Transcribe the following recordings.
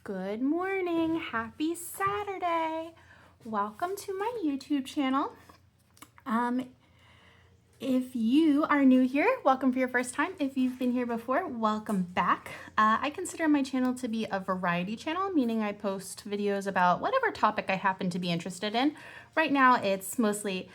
Good morning, happy Saturday. Welcome to my YouTube channel. If you are new here, welcome for your first time. If you've been here before, welcome back. I consider my channel to be a variety channel, meaning I post videos about whatever topic I happen to be interested in. Right now, it's mostly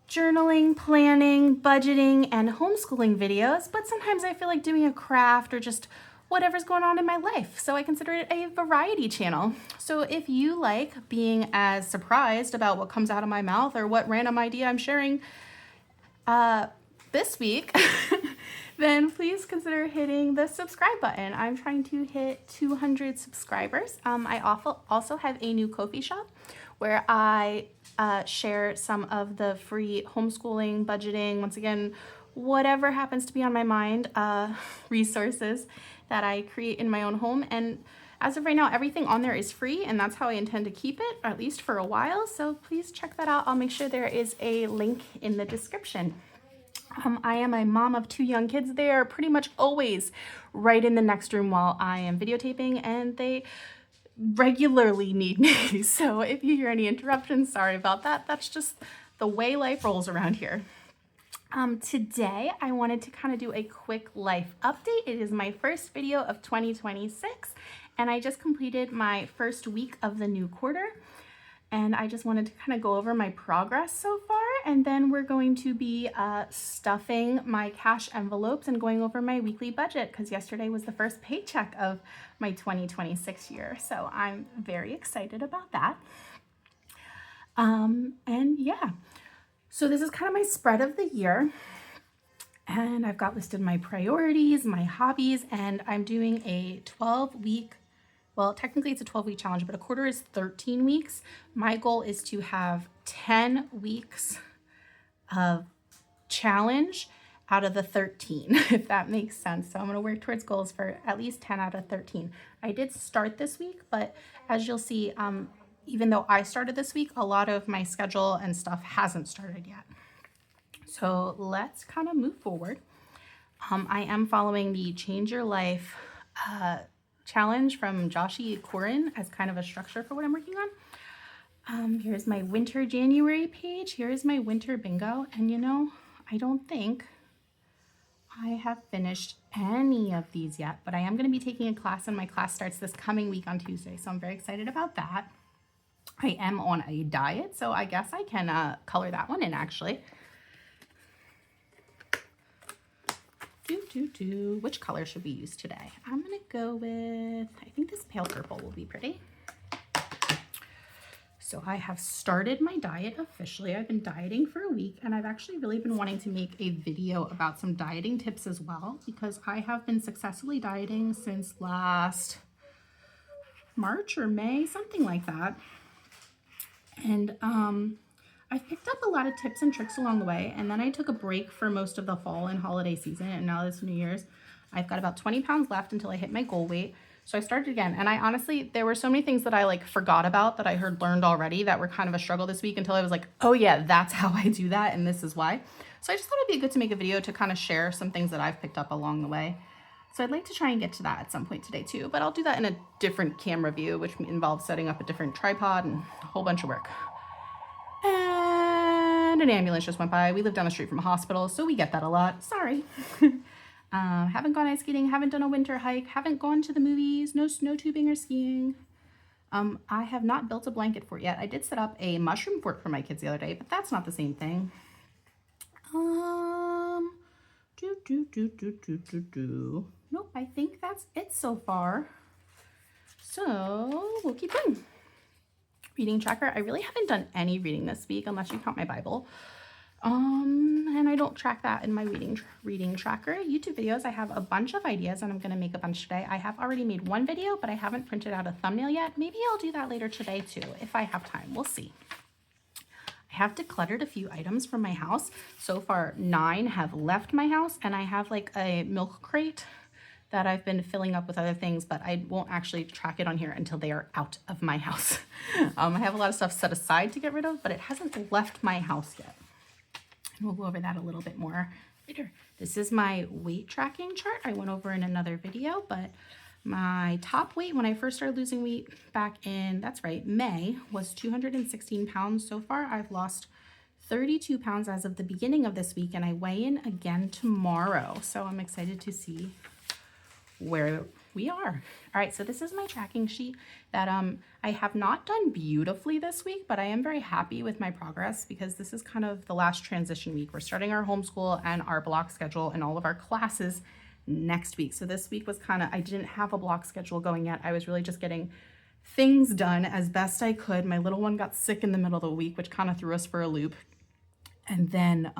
journaling, planning, budgeting, and homeschooling videos, but sometimes I feel like doing a craft or just whatever's going on in my life. So I consider it a variety channel. So if you like being as surprised about what comes out of my mouth or what random idea I'm sharing this week, then please consider hitting the subscribe button. I'm trying to hit 200 subscribers. I also have a new Ko-fi shop where I share some of the free homeschooling, budgeting, once again, whatever happens to be on my mind, resources that I create in my own home. And as of right now, everything on there is free, and that's how I intend to keep it, at least for a while. So please check that out. I'll make sure there is a link in the description. I am a mom of 2 young kids. They are pretty much always right in the next room while I am videotaping, and they regularly need me. So if you hear any interruptions, sorry about that. That's just the way life rolls around here. Today I wanted to kind of do a quick life update. It is my first video of 2026, and I just completed my first week of the new quarter. And I just wanted to kind of go over my progress so far, and then we're going to be stuffing my cash envelopes and going over my weekly budget, because yesterday was the first paycheck of my 2026 year. So I'm very excited about that. And yeah, so this is kind of my spread of the year. And I've got listed my priorities, my hobbies, and I'm doing a 12-week, well, technically it's a 12-week challenge, but a quarter is 13 weeks. My goal is to have 10 weeks of challenge out of the 13, if that makes sense. So I'm gonna work towards goals for at least 10 out of 13. I did start this week, but as you'll see, even though I started this week, a lot of my schedule and stuff hasn't started yet. So let's kind of move forward. I am following the Change Your Life challenge from Joshi Corin as kind of a structure for what I'm working on. Here's my winter January page. Here's my winter bingo. And you know, I don't think I have finished any of these yet, but I am going to be taking a class, and my class starts this coming week on Tuesday. So I'm very excited about that. I am on a diet, so I guess I can color that one in actually. Which color should we use today? I'm gonna go with, I think this pale purple will be pretty. So I have started my diet officially. I've been dieting for a week, and I've actually really been wanting to make a video about some dieting tips as well, because I have been successfully dieting since last March or May, something like that. And I've picked up a lot of tips and tricks along the way, and then I took a break for most of the fall and holiday season, and now this New Year's, I've got about 20 pounds left until I hit my goal weight. So I started again, and I honestly, there were so many things that I forgot about that I learned already that were kind of a struggle this week, until I was like, oh yeah, that's how I do that, and this is why. So I just thought it'd be good to make a video to kind of share some things that I've picked up along the way. So I'd like to try and get to that at some point today too, but I'll do that in a different camera view, which involves setting up a different tripod and a whole bunch of work. And an ambulance just went by. We live down the street from a hospital, so we get that a lot. Sorry. Haven't gone ice skating, haven't done a winter hike, haven't gone to the movies, no snow tubing or skiing. I have not built a blanket fort yet. I did set up a mushroom fort for my kids the other day, but that's not the same thing. Nope, I think that's it so far. So we'll keep going. Reading tracker. I really haven't done any reading this week, unless you count my Bible. And I don't track that in my reading tracker. YouTube videos, I have a bunch of ideas, and I'm going to make a bunch today. I have already made one video, but I haven't printed out a thumbnail yet. Maybe I'll do that later today too, if I have time. We'll see. I have decluttered a few items from my house. So far, 9 have left my house, and I have a milk crate that I've been filling up with other things, but I won't actually track it on here until they are out of my house. I have a lot of stuff set aside to get rid of, but it hasn't left my house yet. And we'll go over that a little bit more later. This is my weight tracking chart I went over in another video, but My top weight when I first started losing weight back in, that's right, May, was 216 pounds. So far, I've lost 32 pounds as of the beginning of this week, and I weigh in again tomorrow. So I'm excited to see where we are. All right, so this is my tracking sheet that I have not done beautifully this week, but I am very happy with my progress because this is kind of the last transition week. We're starting our homeschool and our block schedule and all of our classes next week. So this week was kind of, I didn't have a block schedule going yet. I was really just getting things done as best I could. My little one got sick in the middle of the week, which kind of threw us for a loop. And then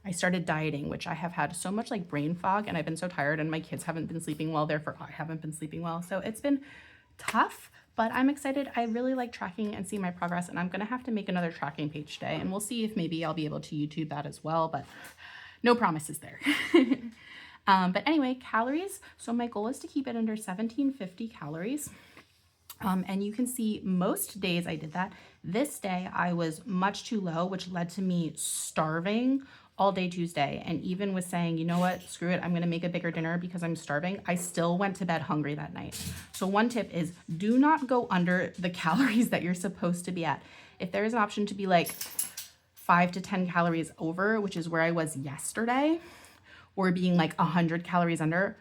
I started dieting, which I have had so much like brain fog, and I've been so tired, and my kids haven't been sleeping well, therefore I haven't been sleeping well. So it's been tough, but I'm excited. I really like tracking and see my progress, and I'm gonna have to make another tracking page today, and we'll see if maybe I'll be able to YouTube that as well, but no promises there. But anyway, calories. So my goal is to keep it under 1750 calories. And you can see most days I did that. This day I was much too low, which led to me starving all day Tuesday. And even was saying, you know what, screw it, I'm gonna make a bigger dinner because I'm starving. I still went to bed hungry that night. So one tip is do not go under the calories that you're supposed to be at. If there is an option to be like 5 to 10 calories over, which is where I was yesterday, or being like 100 calories under,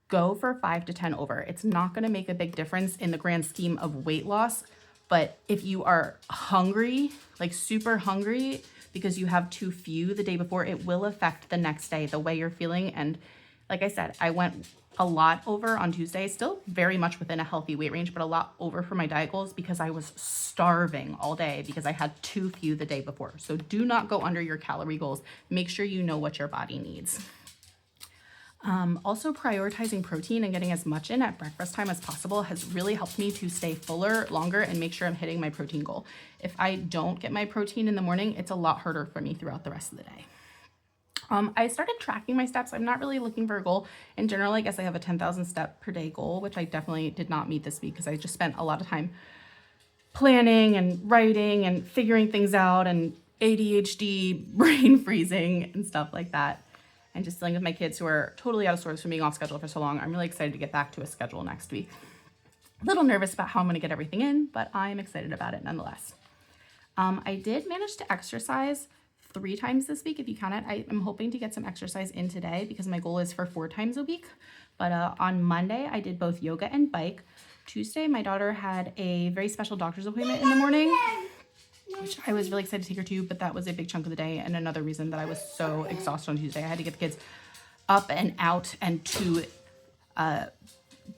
go for 5 to 10 over. It's not going to make a big difference in the grand scheme of weight loss. But if you are hungry, like super hungry, because you have too few the day before, it will affect the next day, the way you're feeling. And like I said, I went a lot over on Tuesday, still very much within a healthy weight range, but a lot over for my diet goals because I was starving all day because I had too few the day before. So do not go under your calorie goals. Make sure you know what your body needs. Also prioritizing protein and getting as much in at breakfast time as possible has really helped me to stay fuller longer and make sure I'm hitting my protein goal. If I don't get my protein in the morning, it's a lot harder for me throughout the rest of the day. I started tracking my steps. I'm not really looking for a goal. In general, I guess I have a 10,000 step per day goal, which I definitely did not meet this week because I just spent a lot of time planning and writing and figuring things out and ADHD brain freezing and stuff like that. And just dealing with my kids who are totally out of sorts from being off schedule for so long. I'm really excited to get back to a schedule next week. A little nervous about how I'm gonna get everything in, but I'm excited about it nonetheless. I did manage to exercise 3 times this week, if you count it. I am hoping to get some exercise in today because my goal is for 4 times a week. But on Monday, I did both yoga and bike. Tuesday, my daughter had a very special doctor's appointment in the morning, which I was really excited to take her to, but that was a big chunk of the day and another reason that I was so exhausted on Tuesday. I had to get the kids up and out and to a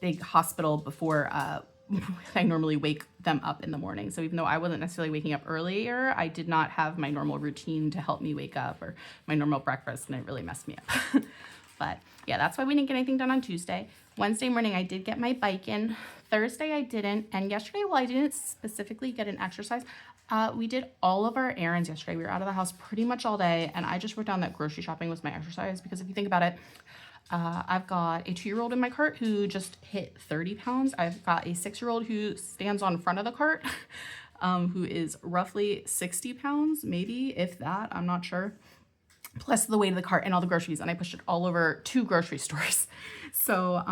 big hospital before I normally wake them up in the morning. So even though I wasn't necessarily waking up earlier, I did not have my normal routine to help me wake up or my normal breakfast, and it really messed me up. But yeah, that's why we didn't get anything done on Tuesday. Wednesday morning, I did get my bike in. Thursday, I didn't. And yesterday, while I didn't specifically get an exercise, we did all of our errands yesterday. We were out of the house pretty much all day, and I just wrote down that grocery shopping was my exercise because if you think about it, I've got a 2-year-old in my cart who just hit 30 pounds. I've got a 6-year-old who stands on front of the cart, who is roughly 60 pounds, maybe, if that, I'm not sure. Plus the weight of the cart and all the groceries, and I pushed it all over 2 grocery stores. So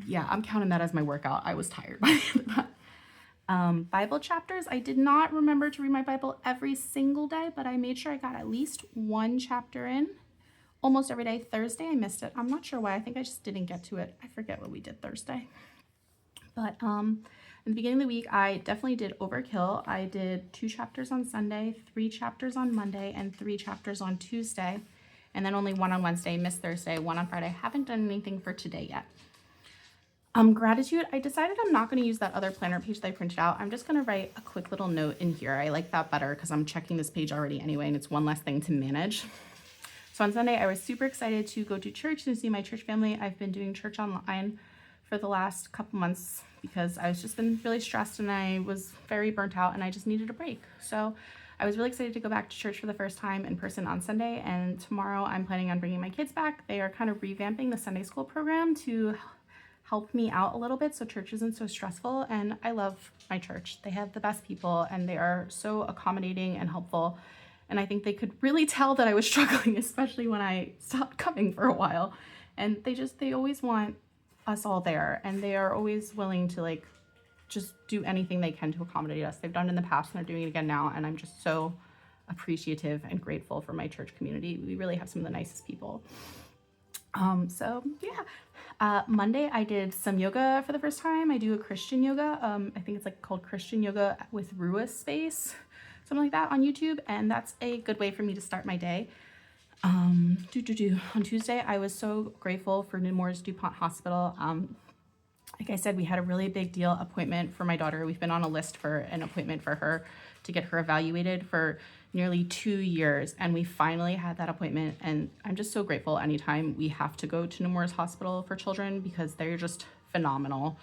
yeah, I'm counting that as my workout. I was tired by the end of that. Bible chapters. I did not remember to read my Bible every single day, but I made sure I got at least 1 chapter in almost every day. Thursday, I missed it. I'm not sure why. I think I just didn't get to it. I forget what we did Thursday. But in the beginning of the week, I definitely did overkill. I did 2 chapters on Sunday, 3 chapters on Monday, and 3 chapters on Tuesday. And then only 1 on Wednesday, missed Thursday, 1 on Friday. Haven't done anything for today yet. Gratitude, I decided I'm not going to use that other planner page that I printed out. I'm just going to write a quick little note in here. I like that better because I'm checking this page already anyway, and it's one less thing to manage. So on Sunday, I was super excited to go to church and see my church family. I've been doing church online for the last couple months because I was just been really stressed and I was very burnt out and I just needed a break. So I was really excited to go back to church for the first time in person on Sunday, and tomorrow I'm planning on bringing my kids back. They are kind of revamping the Sunday school program to help me out a little bit so church isn't so stressful, and I love my church. They have the best people and they are so accommodating and helpful, and I think they could really tell that I was struggling, especially when I stopped coming for a while. And they always want us all there, and they are always willing to like just do anything they can to accommodate us. They've done it in the past and they're doing it again now, and I'm just so appreciative and grateful for my church community. We really have some of the nicest people. So yeah, Monday I did some yoga for the first time. I do a Christian yoga. I think it's like called Christian Yoga with Rua Space, something like that on YouTube. And that's a good way for me to start my day. On Tuesday, I was so grateful for Nemours DuPont Hospital. Like I said, we had a really big deal appointment for my daughter. We've been on a list for an appointment for her to get her evaluated for nearly 2 years, and we finally had that appointment. And I'm just so grateful anytime we have to go to Nemours Hospital for children, because they're just phenomenal.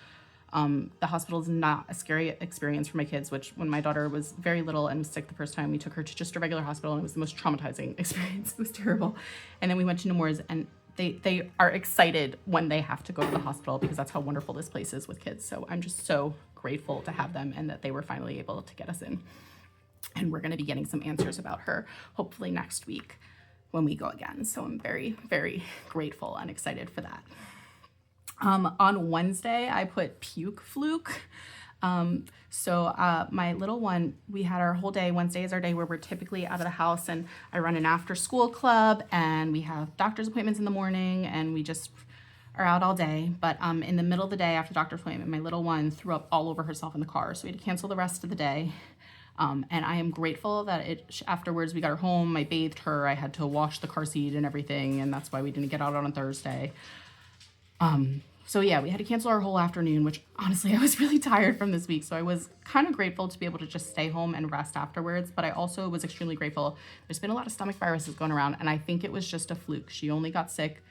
The hospital is not a scary experience for my kids, which when my daughter was very little and was sick the first time, we took her to just a regular hospital, and it was the most traumatizing experience. It was terrible. And then we went to Nemours, and they are excited when they have to go to the hospital, because that's how wonderful this place is with kids. So I'm just so grateful to have them, and that they were finally able to get us in. And we're going to be getting some answers about her hopefully next week when we go again. So I'm very, very grateful and excited for that. On Wednesday, I put puke fluke. My little one, we had our whole day. Wednesday is our day where we're typically out of the house, and I run an after school club, and we have doctor's appointments in the morning, and we just are out all day. But in the middle of the day after doctor's appointment, my little one threw up all over herself in the car. So we had to cancel the rest of the day. And I am grateful that afterwards we got her home. I bathed her. I had to wash the car seat and everything, and that's why we didn't get out on Thursday. So yeah, we had to cancel our whole afternoon, which honestly, I was really tired from this week. So I was kind of grateful to be able to just stay home and rest afterwards. But I also was extremely grateful. There's been a lot of stomach viruses going around, and I think it was just a fluke. She only got sick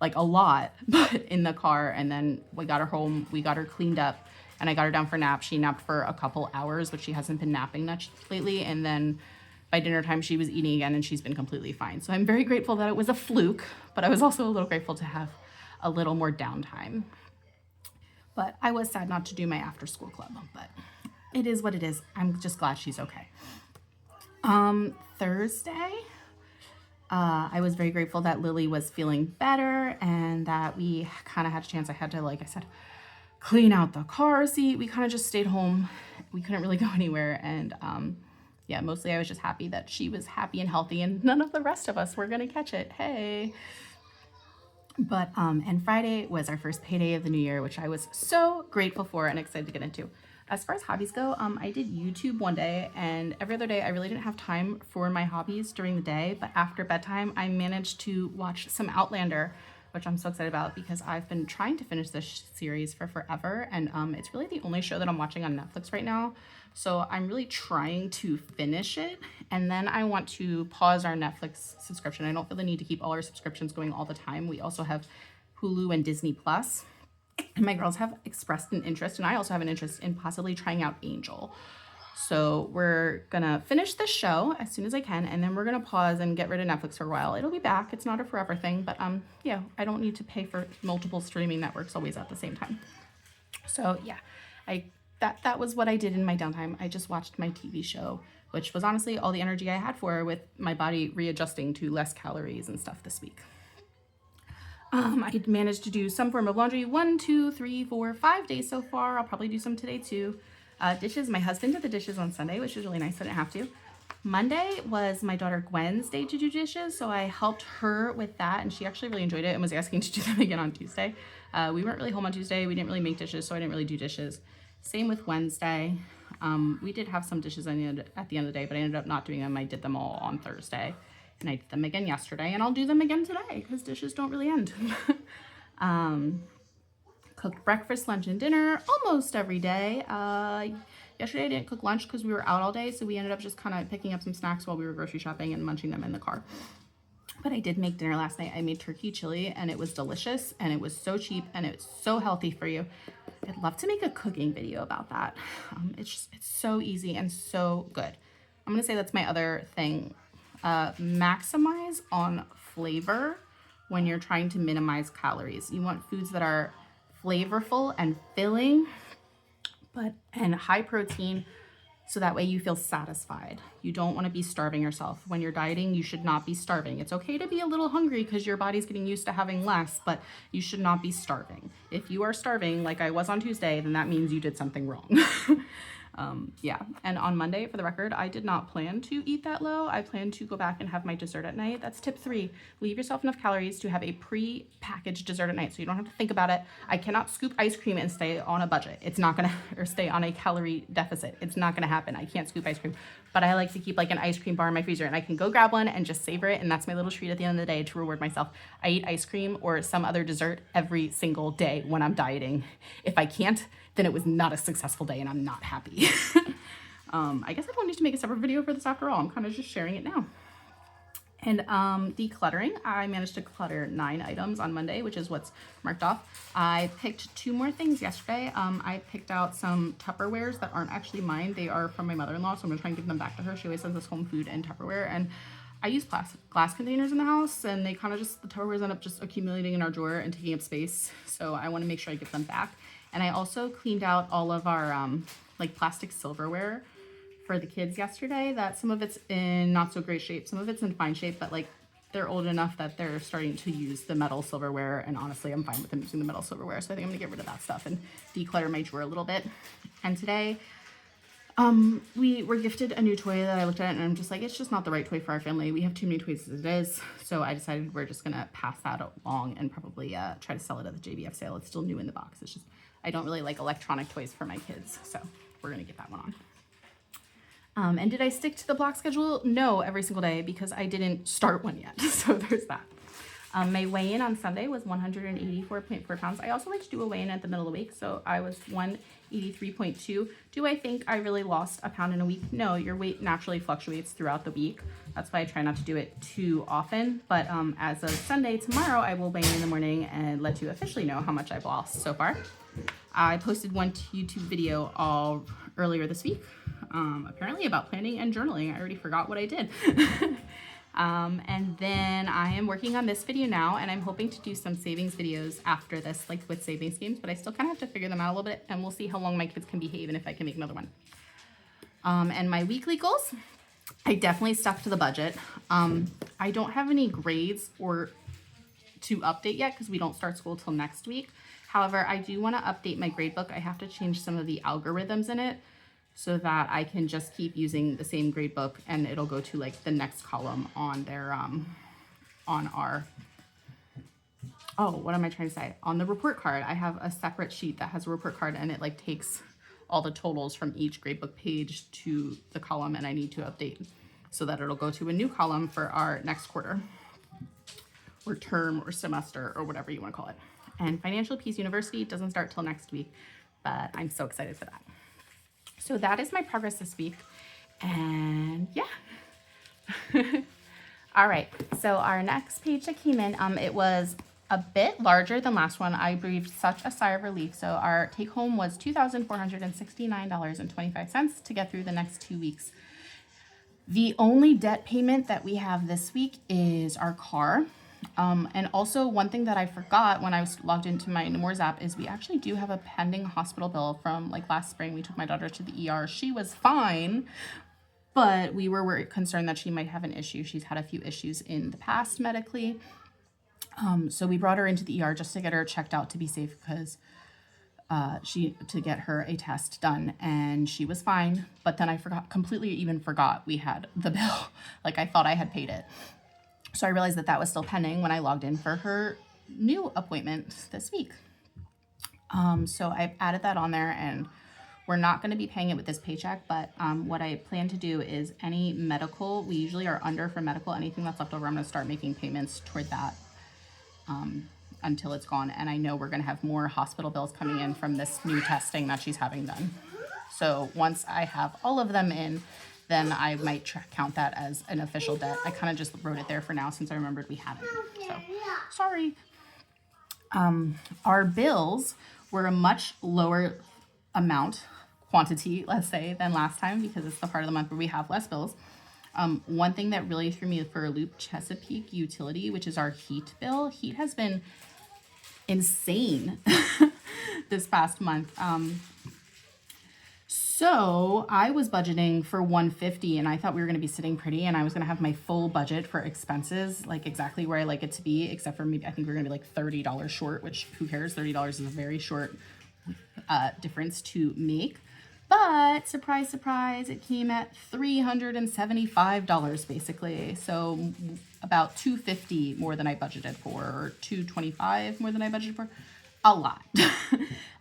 like a lot, but in the car. And then we got her home, we got her cleaned up, and I got her down for a nap. She napped for a couple hours, but she hasn't been napping much lately. And then by dinner time, she was eating again, and she's been completely fine. So I'm very grateful that it was a fluke, but I was also a little grateful to have a little more downtime. But I was sad not to do my after school club, but it is what it is. I'm just glad she's okay. Thursday, I was very grateful that Lily was feeling better, and that we kind of had a chance. I had to, like I said, clean out the car seat. We kind of just stayed home. We couldn't really go anywhere. And yeah, mostly I was just happy that she was happy and healthy, and none of the rest of us were going to catch it. Hey. But, and Friday was our first payday of the new year, which I was so grateful for and excited to get into. As far as hobbies go, I did YouTube one day, and every other day I really didn't have time for my hobbies during the day. But after bedtime, I managed to watch some Outlander, which I'm so excited about, because I've been trying to finish this series for forever. And it's really the only show that I'm watching on Netflix right now. So I'm really trying to finish it, and then I want to pause our Netflix subscription. I don't feel the need to keep all our subscriptions going all the time. We also have Hulu and Disney Plus, and my girls have expressed an interest, and I also have an interest in possibly trying out Angel. So we're gonna finish this show as soon as I can, and then we're gonna pause and get rid of Netflix for a while. It'll be back. It's not a forever thing, but yeah, I don't need to pay for multiple streaming networks always at the same time. So yeah, that was what I did in my downtime. I just watched my TV show, which was honestly all the energy I had for, with my body readjusting to less calories and stuff this week. I managed to do some form of laundry 1, 2, 3, 4, 5 days so far. I'll probably do some today too. Dishes, my husband did the dishes on Sunday, which is really nice. I didn't have to. Monday was my daughter Gwen's day to do dishes, so I helped her with that, and she actually really enjoyed it and was asking to do them again on Tuesday. We weren't really home on Tuesday. We didn't really make dishes, so I didn't really do dishes. Same with Wednesday. We did have some dishes at the end of the day, but I ended up not doing them. I did them all on Thursday, and I did them again yesterday, and I'll do them again today because dishes don't really end. Cooked breakfast, lunch, and dinner almost every day. Yesterday I didn't cook lunch because we were out all day, so we ended up just kind of picking up some snacks while we were grocery shopping and munching them in the car. But I did make dinner last night. I made turkey chili, and it was delicious, and it was so cheap, and it's so healthy for you. I'd love to make a cooking video about that. It's so easy and so good. I'm gonna say that's my other thing. Maximize on flavor when you're trying to minimize calories. You want foods that are flavorful and filling, and high protein, So that way you feel satisfied. You don't want to be starving yourself. When you're dieting, you should not be starving. It's okay to be a little hungry because your body's getting used to having less, but you should not be starving. If you are starving like I was on Tuesday, then that means you did something wrong. Yeah, and on Monday, for the record, I did not plan to eat that low. I plan to go back and have my dessert at night. That's tip 3. Leave yourself enough calories to have a pre-packaged dessert at night so you don't have to think about it. I cannot scoop ice cream and stay on a budget. It's not gonna, or stay on a calorie deficit. It's not gonna happen. I can't scoop ice cream, but I like to keep like an ice cream bar in my freezer and I can go grab one and just savor it, and that's my little treat at the end of the day to reward myself. I eat ice cream or some other dessert every single day when I'm dieting. If I can't, then it was not a successful day and I'm not happy. I guess I don't need to make a separate video for this after all. I'm kind of just sharing it now. And decluttering, I managed to clutter 9 items on Monday, which is what's marked off. I picked 2 more things yesterday. I picked out some Tupperwares that aren't actually mine. They are from my mother-in-law, so I'm gonna try and give them back to her. She always sends us home food and Tupperware. And I use glass containers in the house, and they kind of just, the Tupperwares end up just accumulating in our drawer and taking up space. So I wanna make sure I give them back. And I also cleaned out all of our like plastic silverware for the kids yesterday. That some of it's in not so great shape, some of it's in fine shape, but like they're old enough that they're starting to use the metal silverware, and honestly I'm fine with them using the metal silverware, so I think I'm gonna get rid of that stuff and declutter my drawer a little bit. And today we were gifted a new toy that I looked at and I'm just like, it's just not the right toy for our family. We have too many toys as it is, so I decided we're just gonna pass that along and probably try to sell it at the JBF sale. It's still new in the box. It's just, I don't really like electronic toys for my kids, so we're gonna get that one on. And did I stick to the block schedule? No, every single day, because I didn't start one yet. So there's that. My weigh-in on Sunday was 184.4 pounds. I also like to do a weigh-in at the middle of the week, so I was 183.2. Do I think I really lost a pound in a week? No, your weight naturally fluctuates throughout the week. That's why I try not to do it too often. But as of Sunday, tomorrow, I will weigh in the morning and let you officially know how much I've lost so far. I posted one YouTube video earlier this week, apparently about planning and journaling. I already forgot what I did. And then I am working on this video now, and I'm hoping to do some savings videos after this, like with savings schemes, but I still kind of have to figure them out a little bit, and we'll see how long my kids can behave and if I can make another one. And my weekly goals, I definitely stuck to the budget. I don't have any grades or to update yet because we don't start school till next week. However, I do want to update my gradebook. I have to change some of the algorithms in it so that I can just keep using the same gradebook and it'll go to like the next column on their, on our, oh, what am I trying to say? On the report card, I have a separate sheet that has a report card and it like takes all the totals from each gradebook page to the column, and I need to update so that it'll go to a new column for our next quarter or term or semester or whatever you want to call it. And Financial Peace University doesn't start till next week, but I'm so excited for that. So that is my progress this week. And yeah. All right, so our next page that came in, it was a bit larger than last one. I breathed such a sigh of relief. So our take home was $2,469.25 to get through the next 2 weeks. The only debt payment that we have this week is our car. And also one thing that I forgot when I was logged into my Nemours app is we actually do have a pending hospital bill from like last spring. We took my daughter to the ER. She was fine, but we were concerned that she might have an issue. She's had a few issues in the past medically. So we brought her into the ER just to get her checked out to be safe because to get her a test done, and she was fine. But then I completely forgot we had the bill. Like I thought I had paid it. So I realized that was still pending when I logged in for her new appointment this week. So I added that on there, and we're not going to be paying it with this paycheck, but what I plan to do is any medical, we usually are under for medical, anything that's left over, I'm going to start making payments toward that until it's gone. And I know we're going to have more hospital bills coming in from this new testing that she's having done. So once I have all of them in, then I might count that as an official debt. I kind of just wrote it there for now since I remembered we had it. So, sorry. Our bills were a much lower quantity, let's say, than last time because it's the part of the month where we have less bills. One thing that really threw me for a loop, Chesapeake Utility, which is our heat bill. Heat has been insane this past month. So So I was budgeting for 150 and I thought we were going to be sitting pretty and I was going to have my full budget for expenses, like exactly where I like it to be, except for maybe I think we're going to be like $30 short, which who cares? $30 is a very short difference to make. But surprise, surprise, it came at $375 basically. So about $250 more than I budgeted for, or $225 more than I budgeted for. A lot.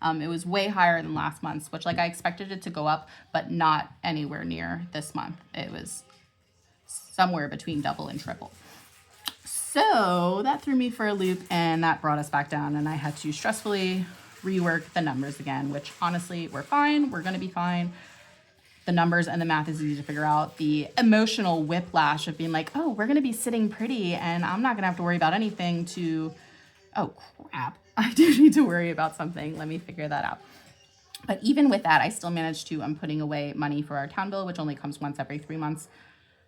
It was way higher than last month's, which like I expected it to go up, but not anywhere near this month. It was somewhere between double and triple. So that threw me for a loop and that brought us back down and I had to stressfully rework the numbers again, which honestly, we're fine. We're going to be fine. The numbers and the math is easy to figure out. The emotional whiplash of being like, oh, we're going to be sitting pretty and I'm not going to have to worry about anything to, oh crap, I do need to worry about something. Let me figure that out. But even with that, I still managed to, I'm putting away money for our town bill, which only comes once every 3 months.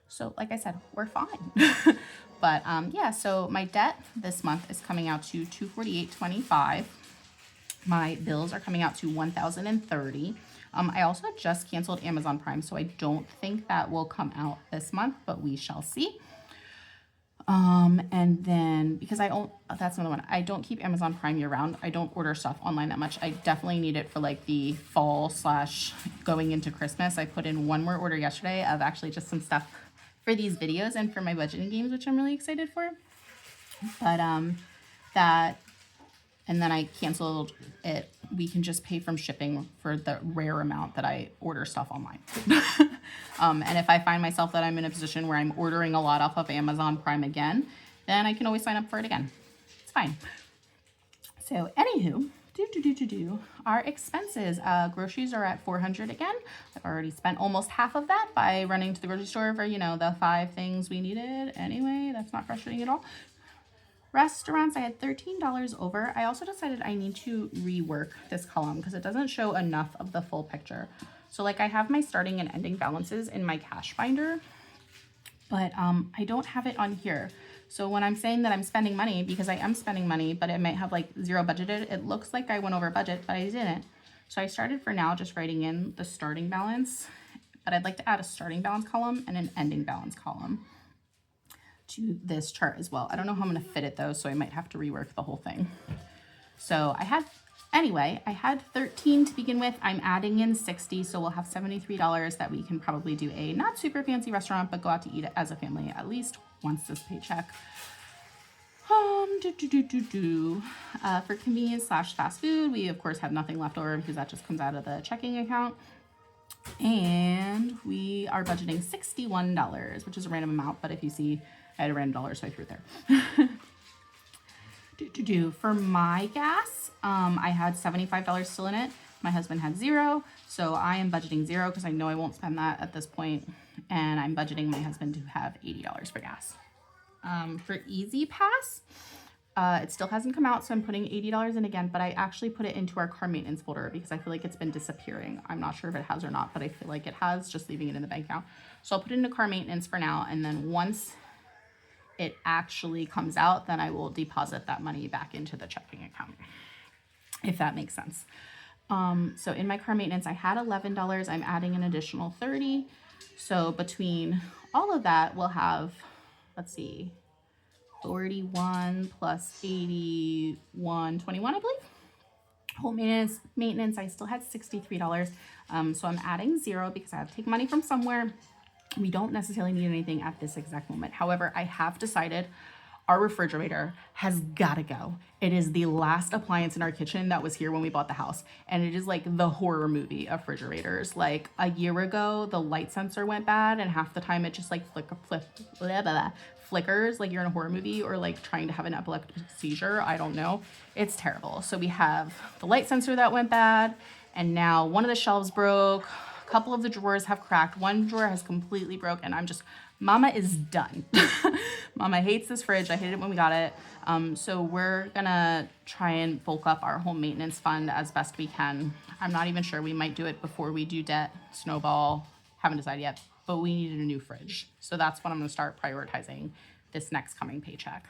So like I said, we're fine. But yeah, so my debt this month is coming out to $248.25. My bills are coming out to $1,030. I also just canceled Amazon Prime, so I don't think that will come out this month, but we shall see. And then because that's another one. I don't keep Amazon Prime year round. I don't order stuff online that much. I definitely need it for like the fall / going into Christmas. I put in one more order yesterday of actually just some stuff for these videos and for my budgeting games, which I'm really excited for. But, and then I canceled it. We can just pay from shipping for the rare amount that I order stuff online. And if I find myself that I'm in a position where I'm ordering a lot off of Amazon Prime again, then I can always sign up for it again. It's fine. So anywho, our expenses, groceries are at $400 again. I've already spent almost half of that by running to the grocery store for, the 5 things we needed. Anyway, that's not frustrating at all. Restaurants, I had $13 over. I also decided I need to rework this column because it doesn't show enough of the full picture. So like I have my starting and ending balances in my cash binder, but I don't have it on here. So when I'm saying that I'm spending money, because I am spending money, but it might have like 0 budgeted, it looks like I went over budget, but I didn't. So I started for now just writing in the starting balance, but I'd like to add a starting balance column and an ending balance column to this chart as well. I don't know how I'm going to fit it though, so I might have to rework the whole thing. So I had 13 to begin with. I'm adding in 60, so we'll have $73 that we can probably do a not super fancy restaurant, but go out to eat as a family at least once this paycheck. For convenience / fast food, we of course have nothing left over because that just comes out of the checking account. And we are budgeting $61, which is a random amount, but if you see, I had a random dollar, so I threw it there. For my gas, I had $75 still in it. My husband had 0, so I am budgeting 0 because I know I won't spend that at this point, and I'm budgeting my husband to have $80 for gas. For Easy Pass, it still hasn't come out, so I'm putting $80 in again, but I actually put it into our car maintenance folder because I feel like it's been disappearing. I'm not sure if it has or not, but I feel like it has, just leaving it in the bank account. So I'll put it into car maintenance for now, and then once it actually comes out, then I will deposit that money back into the checking account, if that makes sense. So in my car maintenance, I had $11. I'm adding an additional 30. So between all of that, we'll have, let's see, 41 plus 81, 21, I believe. Home maintenance, I still had $63. So I'm adding 0 because I have to take money from somewhere. We don't necessarily need anything at this exact moment. However, I have decided our refrigerator has got to go. It is the last appliance in our kitchen that was here when we bought the house. And it is like the horror movie of refrigerators. Like a year ago, the light sensor went bad and half the time it just like flickers like you're in a horror movie or like trying to have an epileptic seizure. I don't know. It's terrible. So we have the light sensor that went bad, and now one of the shelves broke. A couple of the drawers have cracked. One drawer has completely broke, and I'm just, Mama is done. Mama hates this fridge. I hated it when we got it. So we're gonna try and bulk up our home maintenance fund as best we can. I'm not even sure. We might do it before we do debt, snowball. Haven't decided yet, but we needed a new fridge. So that's what I'm gonna start prioritizing this next coming paycheck.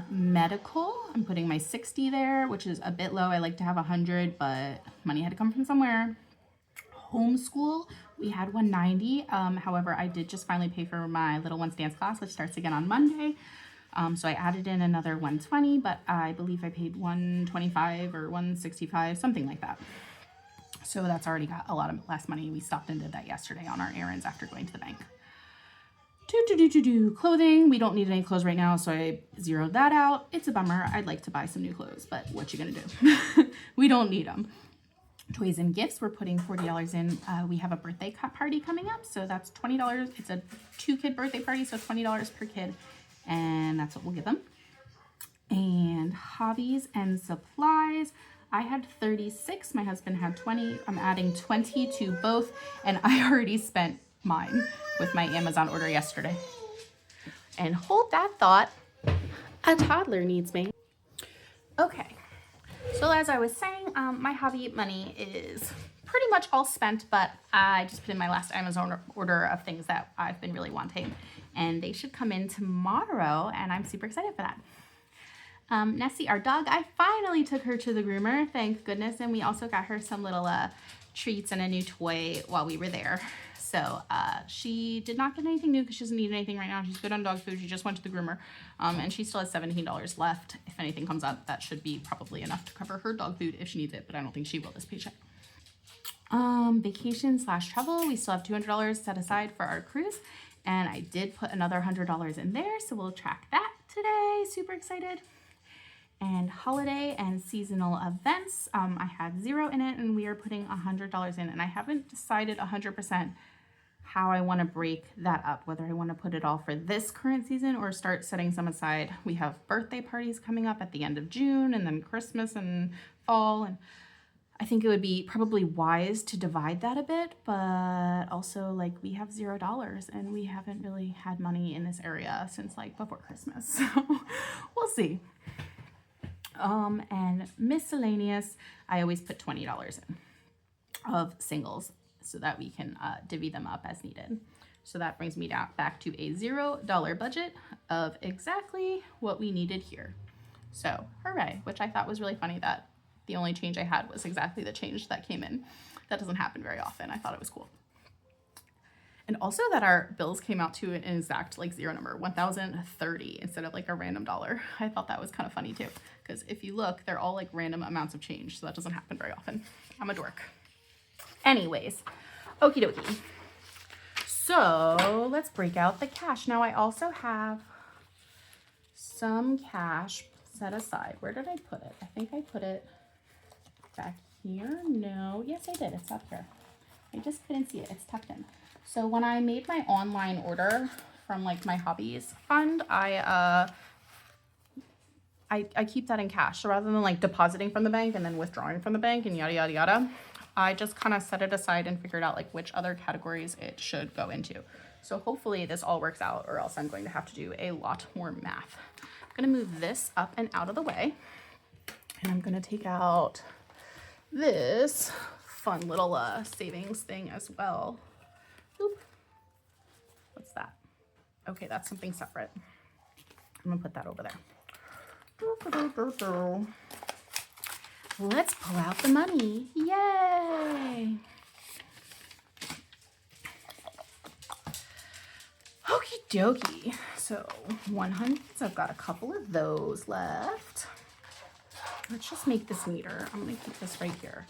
Medical, I'm putting my 60 there, which is a bit low. I like to have 100, but money had to come from somewhere. homeschool, we had 190. However, I did just finally pay for my little one's dance class, which starts again on Monday. So I added in another 120, but I believe I paid 125 or 165, something like that. So that's already got a lot of less money. We stopped and did that yesterday on our errands after going to the bank. Clothing. We don't need any clothes right now, so I zeroed that out. It's a bummer. I'd like to buy some new clothes, but what you gonna do? We don't need them. Toys and gifts, we're putting $40 in. We have a birthday party coming up, so that's $20. It's a 2-kid birthday party, so $20 per kid, and that's what we'll give them. And hobbies and supplies, I had 36, my husband had 20. I'm adding 20 to both, and I already spent mine with my Amazon order yesterday. And hold that thought, a toddler needs me. Okay, so as I was saying, my hobby money is pretty much all spent, but I just put in my last Amazon order of things that I've been really wanting, and they should come in tomorrow, and I'm super excited for that. Nessie, our dog, I finally took her to the groomer, thank goodness, and we also got her some little treats and a new toy while we were there. So she did not get anything new because she doesn't need anything right now. She's good on dog food. She just went to the groomer, and she still has $17 left. If anything comes up, that should be probably enough to cover her dog food if she needs it, but I don't think she will this paycheck. Vacation/travel, we still have $200 set aside for our cruise, and I did put another $100 in there, so we'll track that today. Super excited. And holiday and seasonal events, I had 0 in it, and we are putting $100 in, and I haven't decided 100% how I want to break that up, whether I want to put it all for this current season or start setting some aside. We have birthday parties coming up at the end of June, and then Christmas and fall, and I think it would be probably wise to divide that a bit, but also like we have $0 and we haven't really had money in this area since like before Christmas, so we'll see. And miscellaneous, I always put $20 in of singles so that we can divvy them up as needed. So that brings me down back to a $0 budget of exactly what we needed here. So hooray, which I thought was really funny that the only change I had was exactly the change that came in. That doesn't happen very often. I thought it was cool. And also that our bills came out to an exact like 0 number, 1,030 instead of like a random dollar. I thought that was kind of funny too, because if you look, they're all like random amounts of change, so that doesn't happen very often. I'm a dork. Anyways, okie dokie. So let's break out the cash. Now I also have some cash set aside. Where did I put it? I think I put it back here. No, yes I did. It's up here. I just couldn't see it. It's tucked in. So when I made my online order from like my hobbies fund, I keep that in cash. So rather than like depositing from the bank and then withdrawing from the bank and yada, yada, yada, I just kind of set it aside and figured out like which other categories it should go into. So hopefully this all works out, or else I'm going to have to do a lot more math. I'm going to move this up and out of the way, and I'm going to take out this fun little savings thing as well. Oop. What's that? Okay, that's something separate. I'm gonna put that over there. Let's pull out the money. Yay! Okie dokie. So 100s, I've got a couple of those left. Let's just make this neater. I'm gonna keep this right here.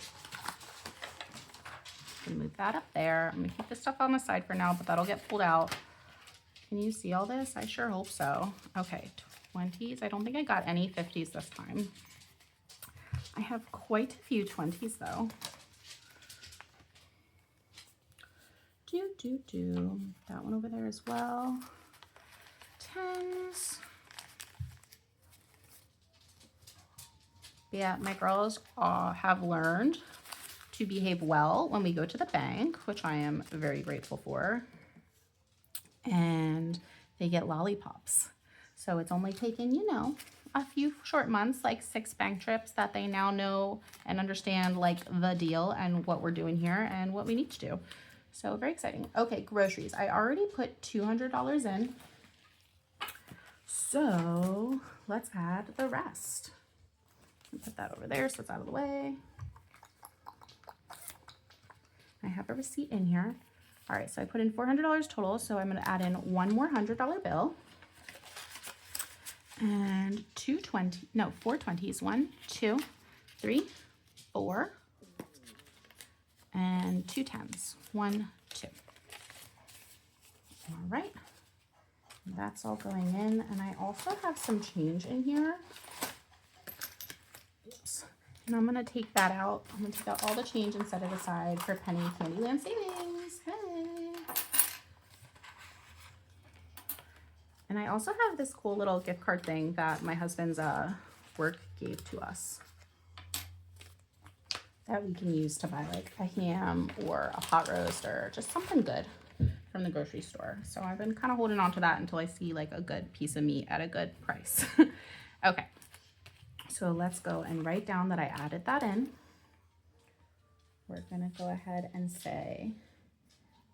Move that up there. I'm gonna keep this stuff on the side for now, but that'll get pulled out. Can you see all this? I sure hope so. Okay, 20s. I don't think I got any 50s this time. I have quite a few 20s though. That one over there as well. 10s. Yeah, my girls have learned to behave well when we go to the bank, which I am very grateful for. And they get lollipops. So it's only taken, you know, a few short months, like 6 bank trips, that they now know and understand like the deal and what we're doing here and what we need to do. So very exciting. Okay, groceries. I already put $200 in. So let's add the rest. Put that over there so it's out of the way. I have a receipt in here. All right, so I put in $400 total, so I'm gonna add in one more $100 bill. And 4 20s. 1, 2, 3, 4. And 2 10s. 1, 2. All right. That's all going in. And I also have some change in here. Oops. And I'm going to take that out. I'm going to take out all the change and set it aside for Penny Candyland Savings. Hey. And I also have this cool little gift card thing that my husband's work gave to us that we can use to buy like a ham or a pot roast or just something good from the grocery store. So I've been kind of holding on to that until I see like a good piece of meat at a good price. Okay, so let's go and write down that I added that in. We're gonna go ahead and say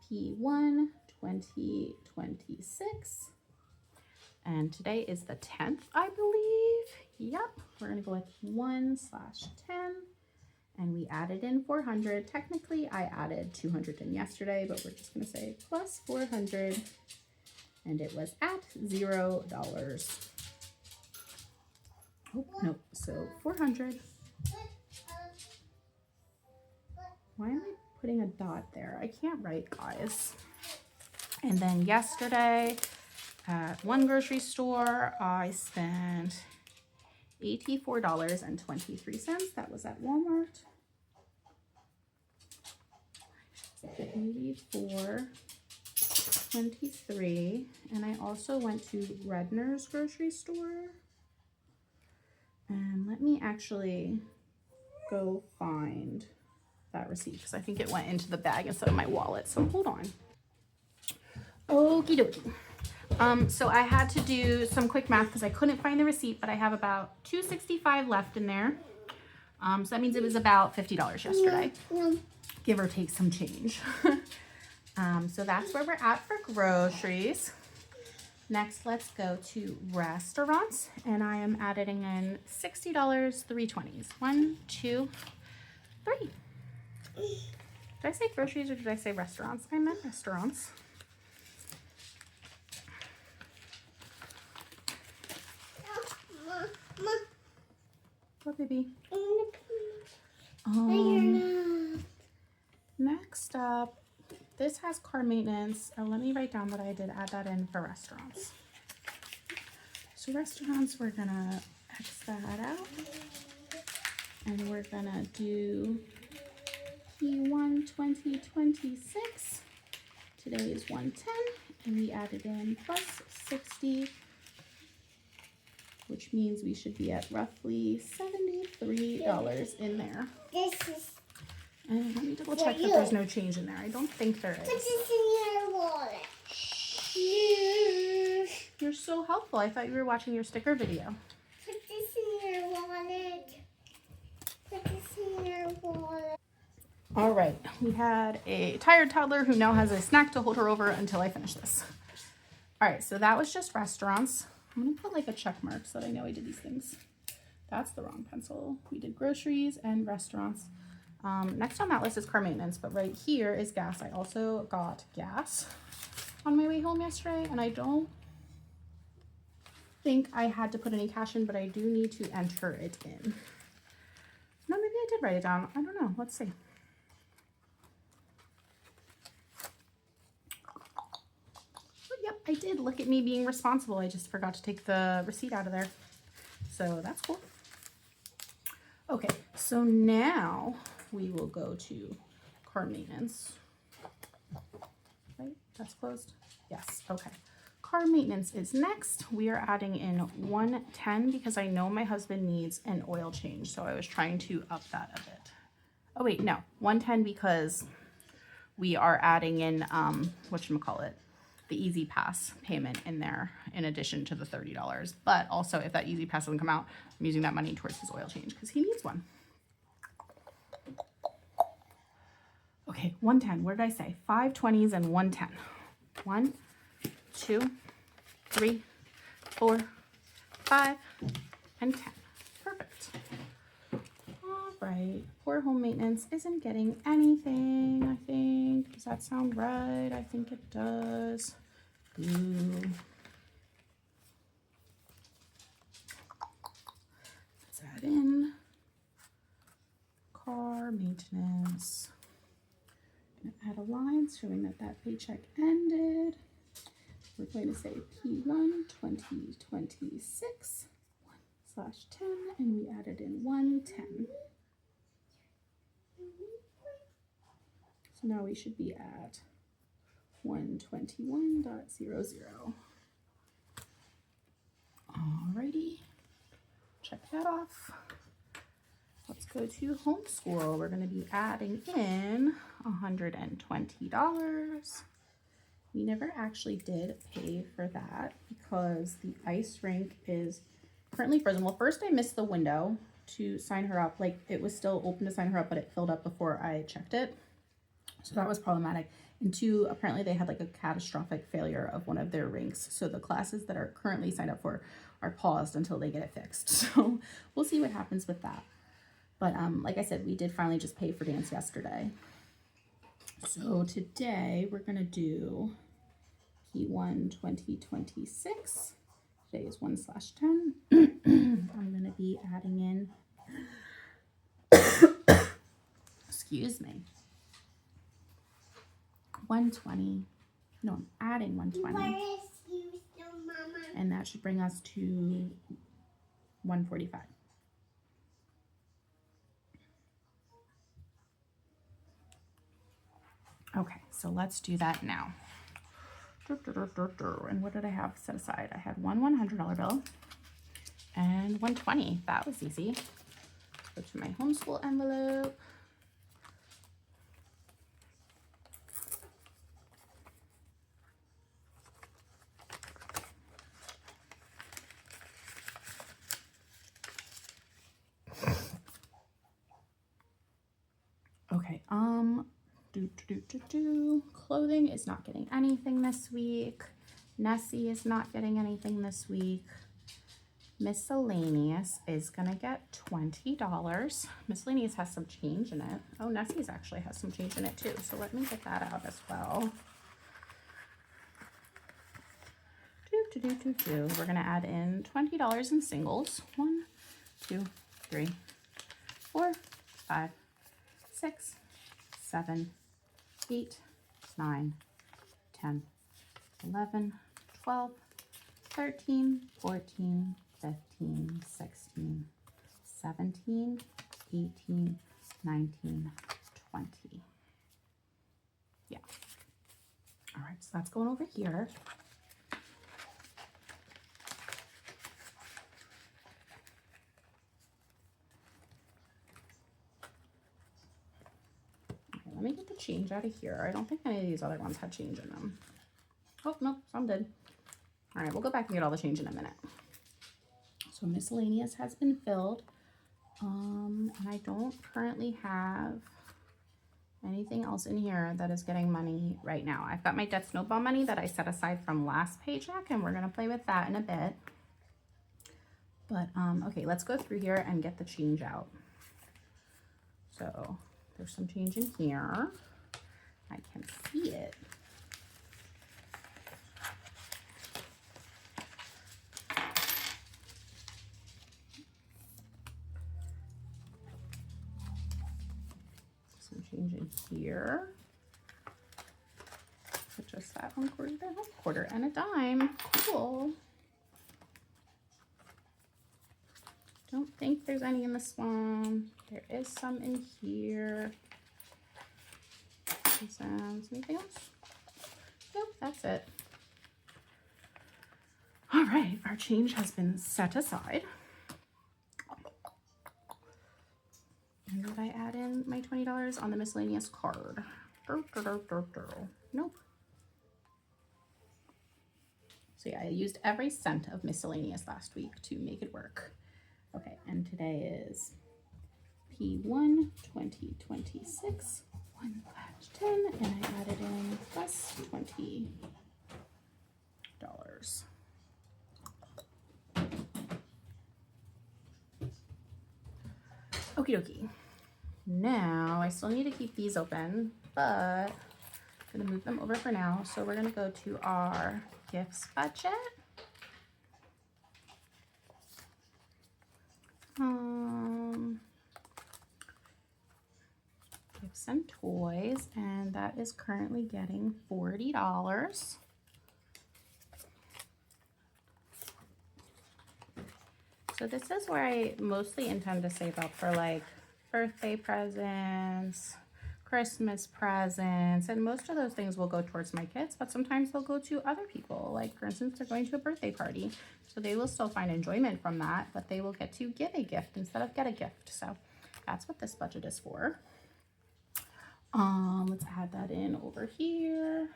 P1 2026. And today is the 10th, I believe. Yep, we're gonna go with 1/10. And we added in 400. Technically, I added 200 in yesterday, but we're just gonna say plus 400. And it was at $0. Oh, no, so 400. Why am I putting a dot there? I can't write, guys. And then yesterday, at one grocery store, I spent $84.23. That was at Walmart. 84.23. And I also went to Redner's grocery store. And let me actually go find that receipt because I think it went into the bag instead of my wallet. So hold on. Okie dokie. So I had to do some quick math because I couldn't find the receipt, but I have about $265 left in there. So that means it was about $50 yesterday, give or take some change. So that's where we're at for groceries. Next, let's go to restaurants, and I am adding in $60, 3 20s. 1, 2, 3. Did I say groceries or did I say restaurants? I meant restaurants. What, baby? Next up, this has car maintenance. Oh, let me write down that I did add that in for restaurants. So restaurants, we're gonna X that out. And we're gonna do P1 2026. Today is 110, and we added in plus 60, which means we should be at roughly $73 in there. And let me double check that there's no change in there. I don't think there is. Put this in your wallet. You're so helpful. I thought you were watching your sticker video. Put this in your wallet. Put this in your wallet. All right. We had a tired toddler who now has a snack to hold her over until I finish this. All right. So that was just restaurants. I'm going to put like a check mark so that I know I did these things. That's the wrong pencil. We did groceries and restaurants. Next on that list is car maintenance, but right here is gas. I also got gas on my way home yesterday, and I don't think I had to put any cash in, but I do need to enter it in. No, maybe I did write it down. I don't know. Let's see. Oh, yep, I did. Look at me being responsible. I just forgot to take the receipt out of there. So that's cool. Okay, so now we will go to car maintenance. Right, that's closed? Yes, okay. Car maintenance is next. We are adding in 110 because I know my husband needs an oil change, so I was trying to up that a bit. Oh wait, no, 110 because we are adding in, whatchamacallit, the Easy Pass payment in there in addition to the $30. But also if that Easy Pass doesn't come out, I'm using that money towards his oil change because he needs one. Okay, 110, what did I say? 5 20s and 110. 1, 2, 3, 4, 5, and 10. Perfect. All right. Poor home maintenance isn't getting anything, I think. Does that sound right? I think it does. Ooh. Let's add in car maintenance. I'm gonna add a line showing that that paycheck ended. We're going to say P1 2026 1/10, and we added in 110. So now we should be at 121.00. Alrighty, check that off. Let's go to homeschool. We're going to be adding in $120. We never actually did pay for that because the ice rink is currently frozen. Well, first I missed the window to sign her up. Like, it was still open to sign her up, but it filled up before I checked it. So that was problematic. And two, apparently they had like a catastrophic failure of one of their rinks. So the classes that are currently signed up for are paused until they get it fixed. So we'll see what happens with that. But like I said, we did finally just pay for dance yesterday. So today we're going to do P1 2026. Today is 1/10. I'm going to be adding in, excuse me, 120. No, I'm adding 120. And that should bring us to 145. Okay, so let's do that now. And what did I have set aside? I had one $100 bill and 120. That was easy. Go to my homeschool envelope. Okay, clothing is not getting anything this week. Nessie is not getting anything this week. Miscellaneous is gonna get $20. Miscellaneous has some change in it. Oh, Nessie's actually has some change in it too. So let me get that out as well. We're gonna add in $20 in singles. 1, 2, 3, 4, 5, 6, 7, 8, 9, 10, 11, 12, 13, 14, 15, 16, 17, 18, 19, 20. Yeah. All right, so that's going over here. Let me get the change out of here. I don't think any of these other ones had change in them. Oh, no, some did. All right, we'll go back and get all the change in a minute. So miscellaneous has been filled. And I don't currently have anything else in here that is getting money right now. I've got my debt snowball money that I set aside from last paycheck, and we're gonna play with that in a bit. But, okay, let's go through here and get the change out. So there's some change in here. I can see it. Some change in here. Just that $1/4 and a dime. Cool. Don't think there's any in this one. There is some in here. Anything else? Nope, that's it. All right, our change has been set aside. And did I add in my $20 on the miscellaneous card? Nope. So yeah, I used every cent of miscellaneous last week to make it work. Okay, and today is P1 2026 1/10, and I added in plus $20. Okie dokie. Now, I still need to keep these open, but I'm gonna move them over for now. So we're gonna go to our gifts budget. Gifts and toys, and that is currently getting $40. So this is where I mostly intend to save up for like birthday presents, Christmas presents, and most of those things will go towards my kids, but sometimes they'll go to other people. Like for instance, they're going to a birthday party, so they will still find enjoyment from that, but they will get to give a gift instead of get a gift. So that's what this budget is for. Let's add that in over here.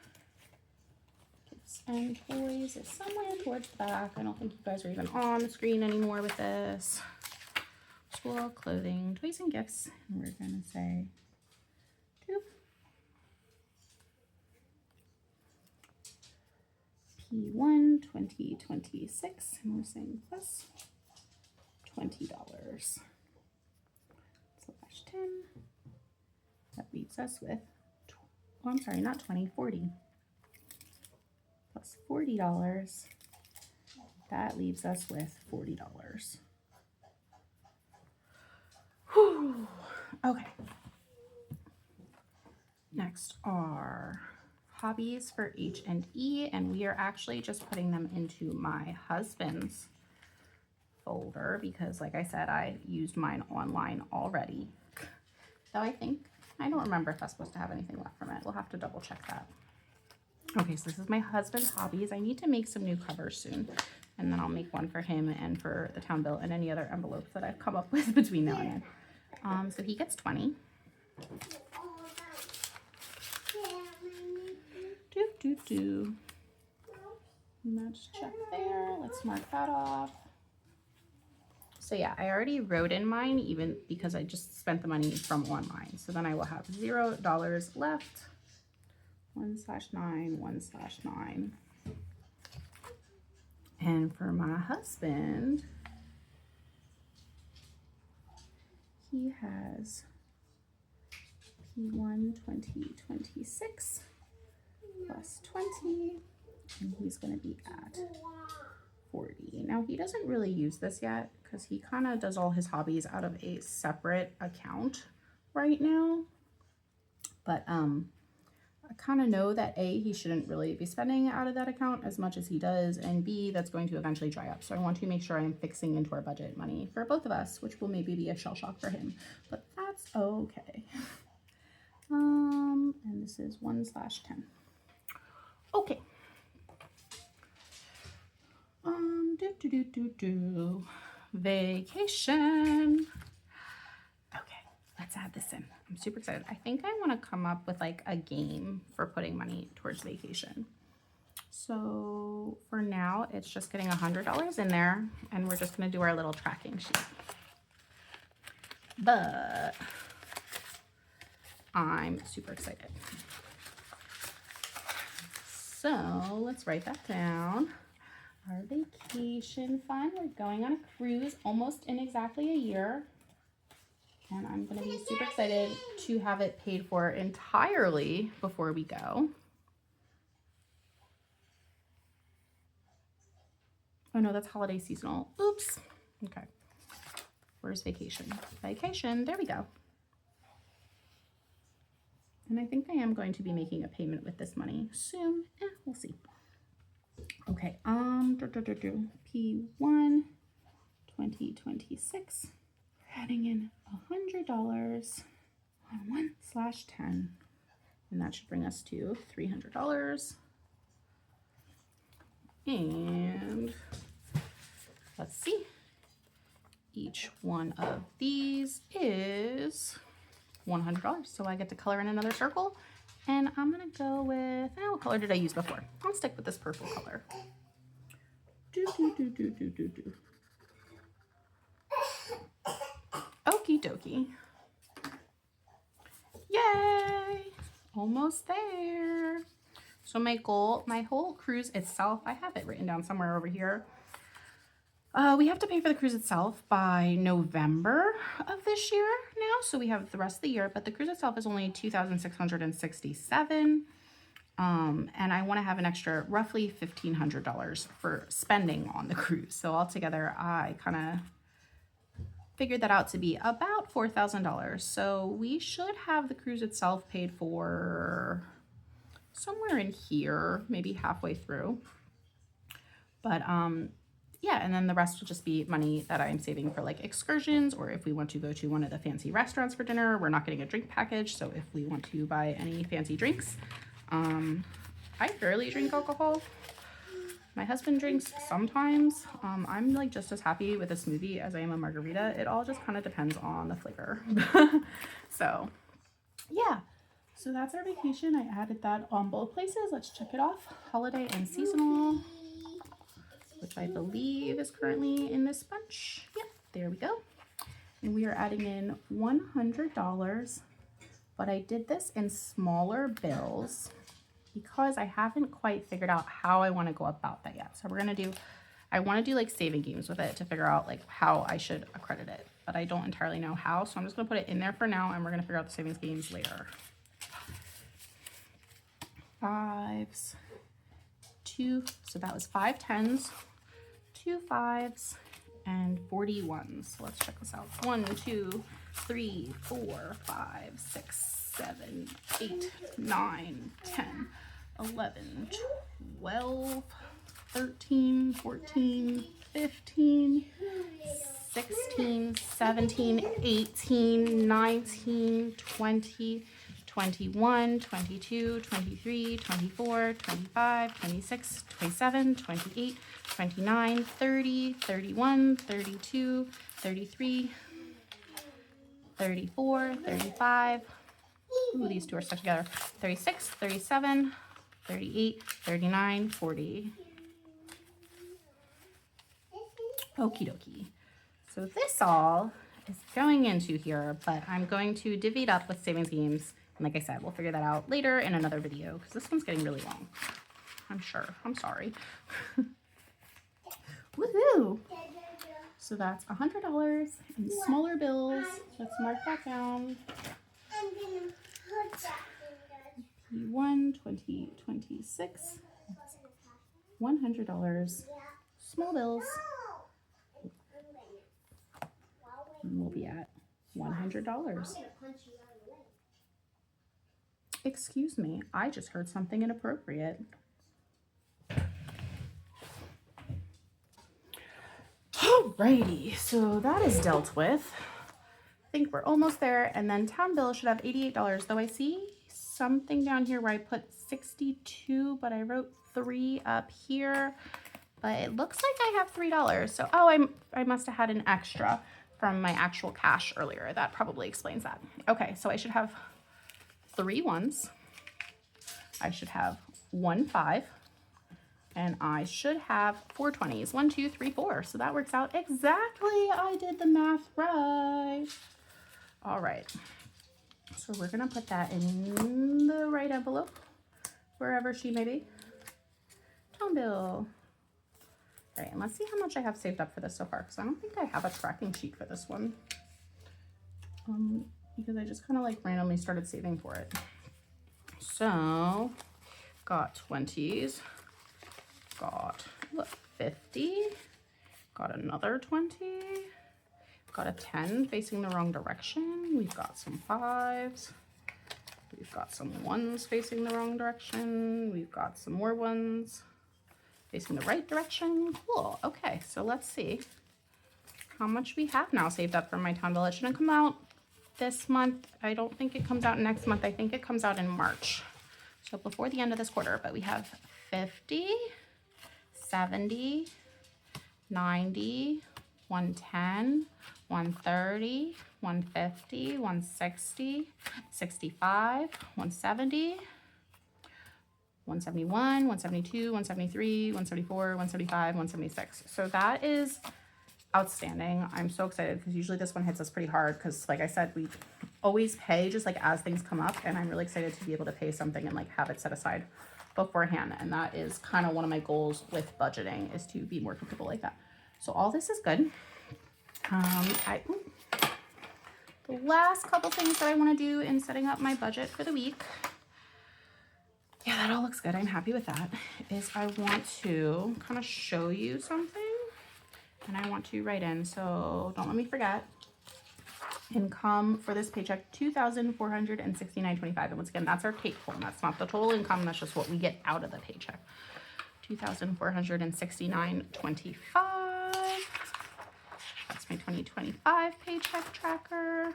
Gifts and toys is somewhere towards the back. I don't think you guys are even on the screen anymore with this. School, clothing, toys and gifts. And we're gonna say 2. P1 2026, and we're saying plus $20. Slash 10. That leaves us with, oh, I'm sorry, not 20, 40. Plus $40. That leaves us with $40. Whew. Okay. Next are hobbies for H&E, and we are actually just putting them into my husband's folder because, like I said, I used mine online already. Though I don't remember if that's supposed to have anything left from it. We'll have to double check that. Okay, so this is my husband's hobbies. I need to make some new covers soon, and then I'll make one for him and for the town bill and any other envelopes that I've come up with between now and then. So he gets 20. Match check there. Let's mark that off. So yeah, I already wrote in mine even because I just spent the money from online. So then I will have $0 left. 1/9, 1/9. And for my husband, he has P1 2026 plus 20, and he's going to be at 40. Now he doesn't really use this yet because he kind of does all his hobbies out of a separate account right now. But I kind of know that A, he shouldn't really be spending out of that account as much as he does, and B, that's going to eventually dry up. So I want to make sure I'm fixing into our budget money for both of us, which will maybe be a shell shock for him, but that's okay. And this is 1/10. Okay. Vacation. Okay, let's add this in. I'm super excited. I think I want to come up with like a game for putting money towards vacation. So for now, it's just getting $100 in there, and we're just going to do our little tracking sheet. But I'm super excited. So let's write that down. Our vacation fund. We're going on a cruise almost in exactly a year. And I'm going to be super excited to have it paid for entirely before we go. Oh no, that's holiday seasonal. Oops. Okay. Where's vacation? Vacation. There we go. And I think I am going to be making a payment with this money soon. We'll see. Okay, P1 2026. Adding in $100 on 1/10, and that should bring us to $300. And let's see. Each one of these is $100. So I get to color in another circle, and I'm gonna go with, what color did I use before? I'll stick with this purple color. Okie dokie. Yay! Almost there. So my goal, my whole cruise itself, I have it written down somewhere over here. We have to pay for the cruise itself by November of this year now. so we have the rest of the year, but the cruise itself is only $2,667. And I want to have an extra roughly $1,500 for spending on the cruise. So altogether, I kind of figured that out to be about $4,000. So we should have the cruise itself paid for somewhere in here, maybe halfway through. But yeah, and then the rest will just be money that I'm saving for like excursions, or if we want to go to one of the fancy restaurants for dinner. We're not getting a drink package, so if we want to buy any fancy drinks, I rarely drink alcohol. My husband drinks sometimes. I'm like just as happy with a smoothie as I am a margarita. It all just kind of depends on the flavor. So yeah, so that's our vacation. I added that on both places. Let's check it off. Holiday and seasonal, which I believe is currently in this bunch. Yep, there we go. And we are adding in $100, but I did this in smaller bills because I haven't quite figured out how I want to go about that yet. So I want to do like saving games with it to figure out like how I should accredit it, but I don't entirely know how. So I'm just going to put it in there for now, and we're going to figure out the savings games later. Fives, two, so that was 5 10s, 2 5s, and 41s. So let's check this out. 1 2 3 4 5 6 7 8 9 10 11 12 13 14 15 16 17 18 19 20 21, 22, 23, 24, 25, 26, 27, 28, 29, 30, 31, 32, 33, 34, 35. Ooh, these two are stuck together. 36, 37, 38, 39, 40. Okie dokie. So this all is going into here, but I'm going to divvy it up with savings games. And like I said, we'll figure that out later in another video because this one's getting really long. I'm sure. I'm sorry. Woohoo! So that's $100 in smaller bills. Let's mark that down. I'm gonna put that in there. P1 2026. $100 small bills. And we'll be at $100. Excuse me, I just heard something inappropriate. Alrighty, so that is dealt with. I think we're almost there, and then town bill should have $88, though I see something down here where I put 62, but I wrote 3 up here. But it looks like I have $3. So, oh, I must have had an extra from my actual cash earlier. That probably explains that. Okay, so I should have 3 1s. I should have 1 5. And I should have 4 20s. 1 2 3 4. So that works out exactly. I did the math right. All right. So we're going to put that in the right envelope, wherever she may be. Town bill. All right, and let's see how much I have saved up for this so far, because I don't think I have a tracking sheet for this one. Because I just kind of like randomly started saving for it. So, got 20s, got 50, got another 20, got a 10 facing the wrong direction. We've got some 5s. We've got some 1s facing the wrong direction. We've got some more 1s facing the right direction. Cool. Okay, so let's see how much we have now saved up from my town bill. It shouldn't come out this month. I don't think it comes out next month. I think it comes out in March. So before the end of this quarter, but we have 50, 70, 90, 110, 130, 150, 160, 65, 170, 171, 172, 173, 174, 175, 176. So that is outstanding. I'm so excited because usually this one hits us pretty hard because, like I said, we always pay just like as things come up, and I'm really excited to be able to pay something and like have it set aside beforehand. And that is kind of one of my goals with budgeting, is to be more comfortable like that. So all this is good. The last couple things that I want to do in setting up my budget for the week, yeah, that all looks good. I'm happy with that, is I want to kind of show you something, and I want to write in, so don't let me forget. Income for this paycheck, $2,469.25. And once again, that's our take home. That's not the total income. That's just what we get out of the paycheck. $2,469.25. That's my 2025 paycheck tracker.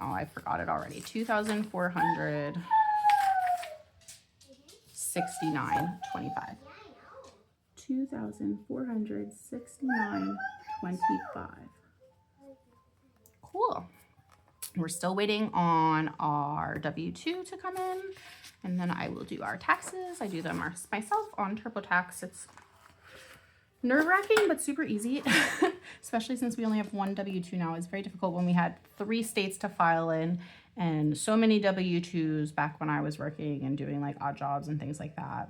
Oh, I forgot it already. $2,469.25. $2,469.25. Cool. We're still waiting on our W-2 to come in, and then I will do our taxes. I do them myself on TurboTax. It's nerve-wracking, but super easy, especially since we only have one W-2 now. It's very difficult when we had 3 states to file in and so many W-2s back when I was working and doing like odd jobs and things like that.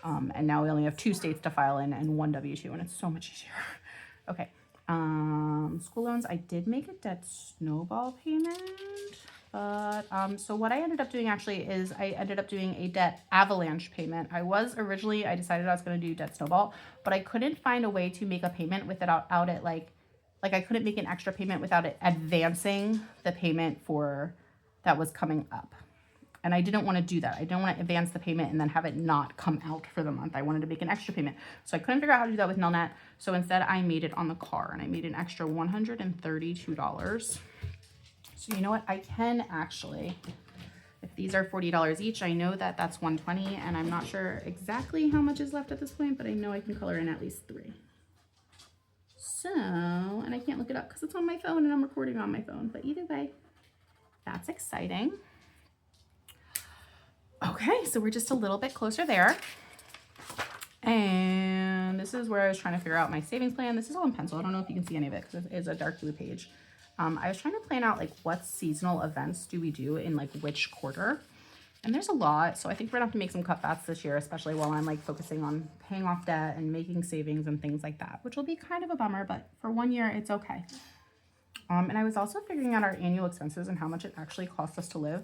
And now we only have 2 states to file in and 1 W-2, and it's so much easier. Okay. School loans, I did make a debt snowball payment, but so what I ended up doing actually is I ended up doing a debt avalanche payment. I decided I was going to do debt snowball, but I couldn't find a way to make a payment without it like I couldn't make an extra payment without it advancing the payment for that was coming up. And I didn't want to do that. I didn't want to advance the payment and then have it not come out for the month. I wanted to make an extra payment. So I couldn't figure out how to do that with Nelnet. So instead I made it on the car, and I made an extra $132. So you know what? I can actually, if these are $40 each, I know that that's $120, and I'm not sure exactly how much is left at this point, but I know I can color in at least 3. So, and I can't look it up because it's on my phone and I'm recording on my phone, but either way, that's exciting. Okay, so we're just a little bit closer there. And this is where I was trying to figure out my savings plan. This is all in pencil. I don't know if you can see any of it because it is a dark blue page. I was trying to plan out like what seasonal events do we do in like which quarter. And there's a lot. So I think we're gonna have to make some cutbacks this year, especially while I'm like focusing on paying off debt and making savings and things like that, which will be kind of a bummer, but for 1 year, it's okay. And I was also figuring out our annual expenses and how much it actually costs us to live.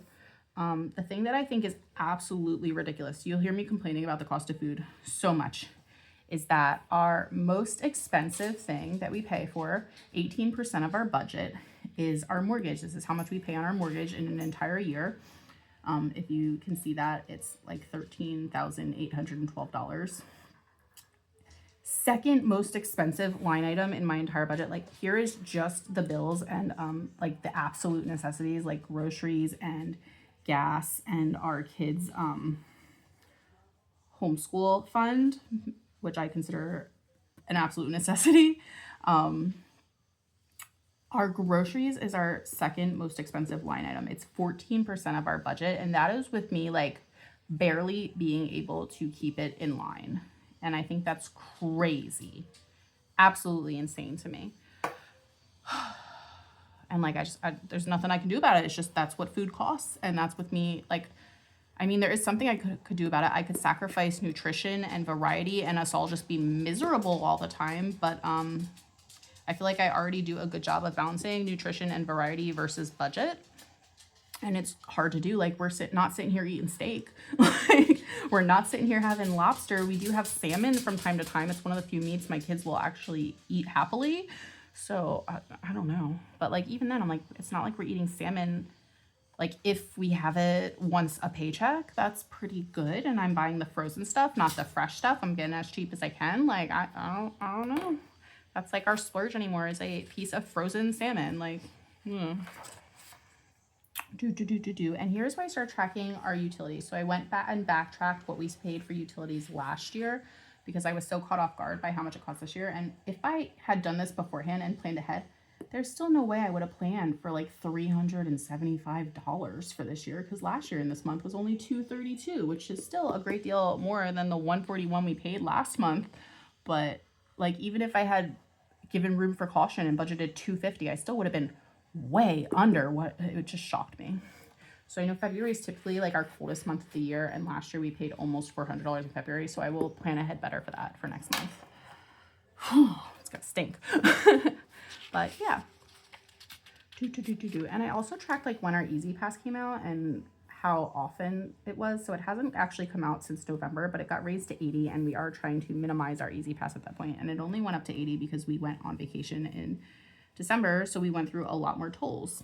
The thing that I think is absolutely ridiculous, you'll hear me complaining about the cost of food so much, is that our most expensive thing that we pay for, 18% of our budget, is our mortgage. This is how much we pay on our mortgage in an entire year. If you can see that, it's like $13,812. Second most expensive line item in my entire budget, like here is just the bills and like the absolute necessities like groceries and gas and our kids' homeschool fund, which I consider an absolute necessity. Our groceries is our second most expensive line item. It's 14% of our budget, and that is with me like barely being able to keep it in line. And I think that's crazy, absolutely insane to me. And like, there's nothing I can do about it. It's just, that's what food costs. And that's with me. Like, I mean, there is something I could do about it. I could sacrifice nutrition and variety and us all just be miserable all the time. But I feel like I already do a good job of balancing nutrition and variety versus budget. And it's hard to do. Like, we're not sitting here eating steak. Like, we're not sitting here having lobster. We do have salmon from time to time. It's one of the few meats my kids will actually eat happily. So I don't know. But like, even then I'm like, it's not like we're eating salmon. Like if we have it once a paycheck, that's pretty good. And I'm buying the frozen stuff, not the fresh stuff. I'm getting as cheap as I can. Like, I don't know. That's like our splurge anymore is a piece of frozen salmon. Like, And here's where I start tracking our utilities. So I went back and backtracked what we paid for utilities last year because I was so caught off guard by how much it cost this year. And if I had done this beforehand and planned ahead, there's still no way I would have planned for like $375 for this year, because last year in this month was only $232, which is still a great deal more than the $141 we paid last month. But like, even if I had given room for caution and budgeted $250, I still would have been way under what it just shocked me. So I know February is typically like our coldest month of the year, and last year we paid almost $400 in February, so I will plan ahead better for that for next month. it's gonna stink. But yeah. And I also tracked like when our Easy Pass came out and how often it was. So it hasn't actually come out since November, but it got raised to 80, and we are trying to minimize our Easy Pass at that point. And it only went up to 80 because we went on vacation in December, so we went through a lot more tolls,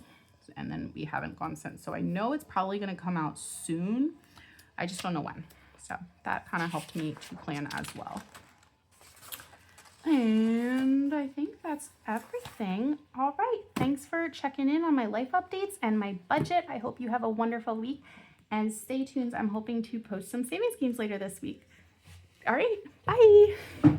and then we haven't gone since. So I know it's probably going to come out soon. I just don't know when. So that kind of helped me to plan as well. And I think that's everything. All right. Thanks for checking in on my life updates and my budget. I hope you have a wonderful week, and stay tuned. I'm hoping to post some savings schemes later this week. All right. Bye.